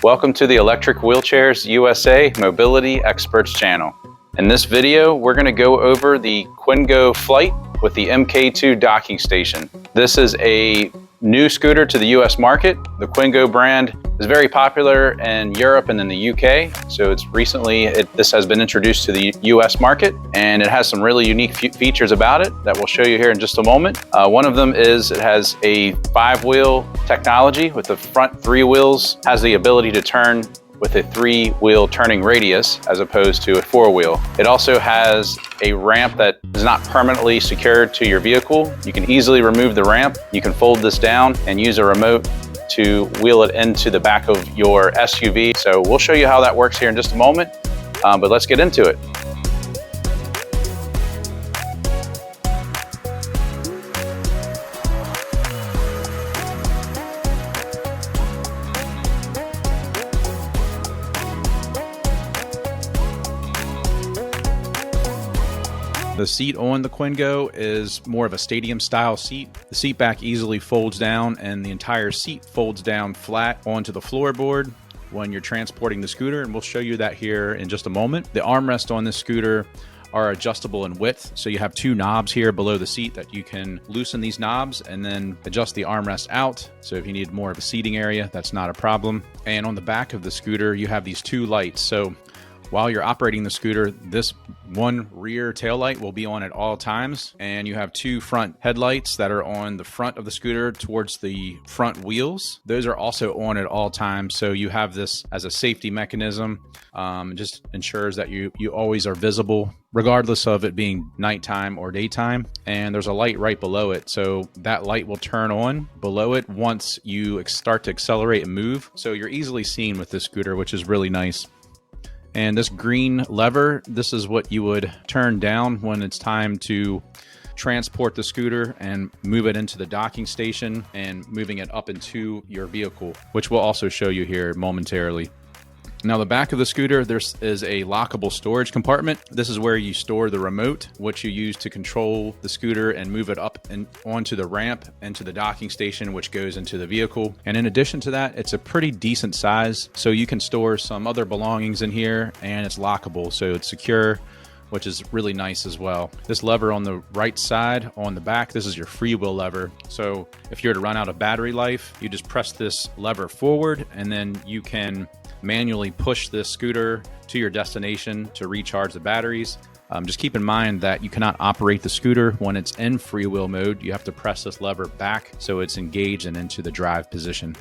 Welcome to the Electric Wheelchairs USA Mobility Experts channel. In this video, we're going to go over the Quingo Flyte with the MK2 docking station. This is a new scooter to the US market. The Quingo brand is very popular in Europe and in the UK. So this has been introduced to the US market, and it has some really unique features about it that we'll show you here in just a moment. One of them is it has a 5-wheel technology with the front 3 wheels, has the ability to turn with a 3-wheel turning radius as opposed to a 4-wheel. It also has a ramp that is not permanently secured to your vehicle. You can easily remove the ramp. You can fold this down and use a remote to wheel it into the back of your SUV. So we'll show you how that works here in just a moment, but let's get into it. The seat on the Quingo is more of a stadium style seat. The seat back easily folds down and the entire seat folds down flat onto the floorboard when you're transporting the scooter, and we'll show you that here in just a moment. The armrests on this scooter are adjustable in width, so you have 2 knobs here below the seat that you can loosen these knobs and then adjust the armrest out. So if you need more of a seating area, that's not a problem. And on the back of the scooter, you have these 2 lights. So while you're operating the scooter, this one rear tail light will be on at all times, and you have 2 front headlights that are on the front of the scooter towards the front wheels. Those are also on at all times, so you have this as a safety mechanism. It just ensures that you always are visible, regardless of it being nighttime or daytime. And there's a light right below it, so that light will turn on below it once you start to accelerate and move. So you're easily seen with this scooter, which is really nice. And this green lever, this is what you would turn down when it's time to transport the scooter and move it into the docking station and moving it up into your vehicle, which we'll also show you here momentarily. Now, the back of the scooter, there is a lockable storage compartment. This is where you store the remote, which you use to control the scooter and move it up and onto the ramp and to the docking station, which goes into the vehicle. And in addition to that, it's a pretty decent size, so you can store some other belongings in here, and it's lockable, so it's secure, which is really nice as well. This lever on the right side, on the back, this is your freewheel lever. So if you're to run out of battery life, you just press this lever forward, and then you can manually push this scooter to your destination to recharge the batteries. Just keep in mind that you cannot operate the scooter when it's in freewheel mode. You have to press this lever back so it's engaged and into the drive position.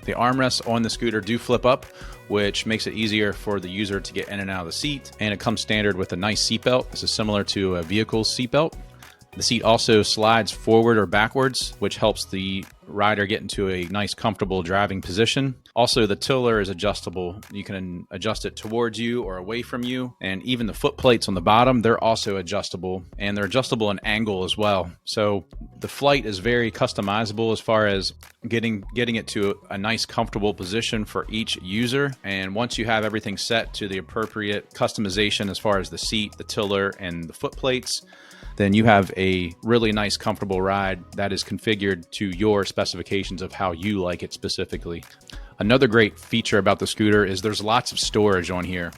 The armrests on the scooter do flip up, which makes it easier for the user to get in and out of the seat, and it comes standard with a nice seatbelt. This is similar to a vehicle's seatbelt. The seat also slides forward or backwards, which helps the rider get into a nice, comfortable driving position. Also, the tiller is adjustable. You can adjust it towards you or away from you. And even the foot plates on the bottom, they're also adjustable, and they're adjustable in angle as well. So the Flyte is very customizable as far as getting it to a nice, comfortable position for each user. And once you have everything set to the appropriate customization as far as the seat, the tiller, and the foot plates, then you have a really nice, comfortable ride that is configured to your specifications of how you like it specifically. Another great feature about the scooter is there's lots of storage on here.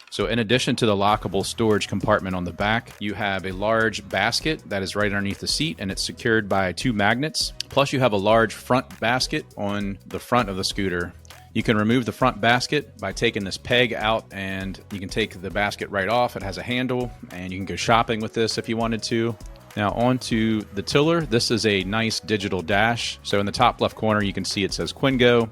So in addition to the lockable storage compartment on the back, you have a large basket that is right underneath the seat, and it's secured by 2 magnets. Plus you have a large front basket on the front of the scooter. You can remove the front basket by taking this peg out, and you can take the basket right off. It has a handle, and you can go shopping with this if you wanted to. Now onto the tiller. This is a nice digital dash. So in the top left corner, you can see it says Quingo.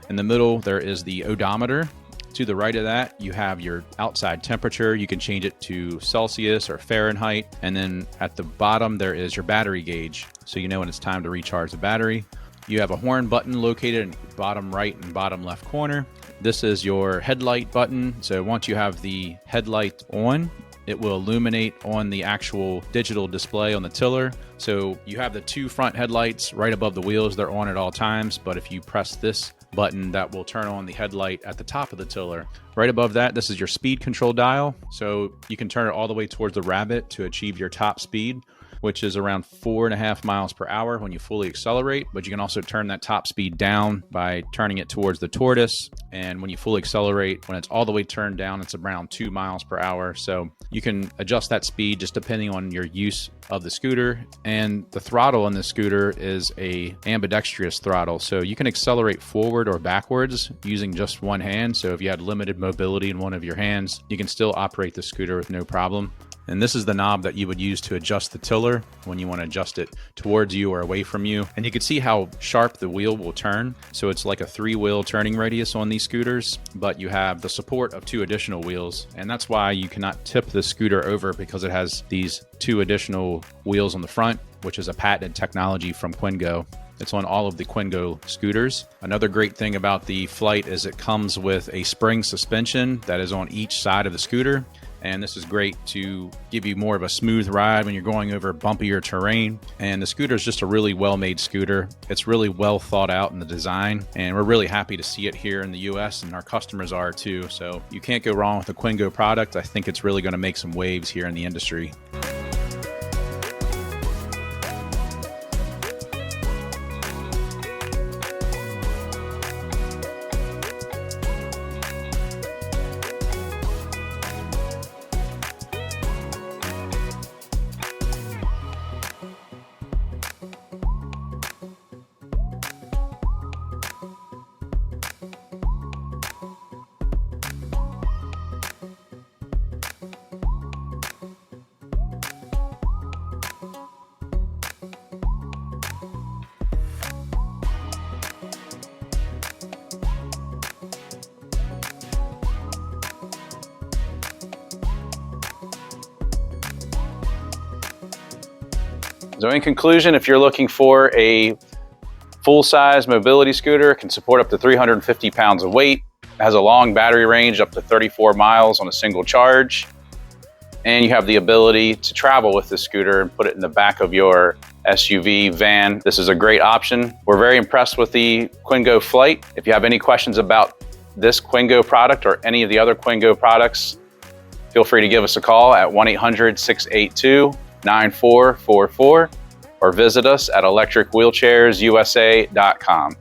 In the middle, there is the odometer. To the right of that, you have your outside temperature. You can change it to Celsius or Fahrenheit. And then at the bottom, there is your battery gauge, so you know when it's time to recharge the battery. You have a horn button located in the bottom right and bottom left corner. This is your headlight button. So once you have the headlight on, it will illuminate on the actual digital display on the tiller. So you have the 2 front headlights right above the wheels. They're on at all times, but if you press this button, that will turn on the headlight at the top of the tiller. Right above that, this is your speed control dial. So you can turn it all the way towards the rabbit to achieve your top speed. which is around 4.5 miles per hour when you fully accelerate, but you can also turn that top speed down by turning it towards the tortoise. And when you fully accelerate, when it's all the way turned down, it's around 2 miles per hour. So you can adjust that speed just depending on your use of the scooter. And the throttle on the scooter is a ambidextrous throttle. So you can accelerate forward or backwards using just one hand. So if you had limited mobility in one of your hands, you can still operate the scooter with no problem. And this is the knob that you would use to adjust the tiller when you want to adjust it towards you or away from you. And you can see how sharp the wheel will turn. So it's like a 3-wheel turning radius on these scooters, but you have the support of 2 additional wheels. And that's why you cannot tip the scooter over, because it has these 2 additional wheels on the front, which is a patented technology from Quingo. It's on all of the Quingo scooters. Another great thing about the Flyte is it comes with a spring suspension that is on each side of the scooter. And this is great to give you more of a smooth ride when you're going over bumpier terrain. And the scooter is just a really well-made scooter. It's really well thought out in the design, and we're really happy to see it here in the US, and our customers are too. So you can't go wrong with a Quingo product. I think it's really going to make some waves here in the industry. So in conclusion, if you're looking for a full-size mobility scooter, it can support up to 350 pounds of weight, has a long battery range up to 34 miles on a single charge, and you have the ability to travel with this scooter and put it in the back of your SUV, van. This is a great option. We're very impressed with the Quingo Flyte. If you have any questions about this Quingo product or any of the other Quingo products, feel free to give us a call at 1-800-682-9444 or visit us at electricwheelchairsusa.com.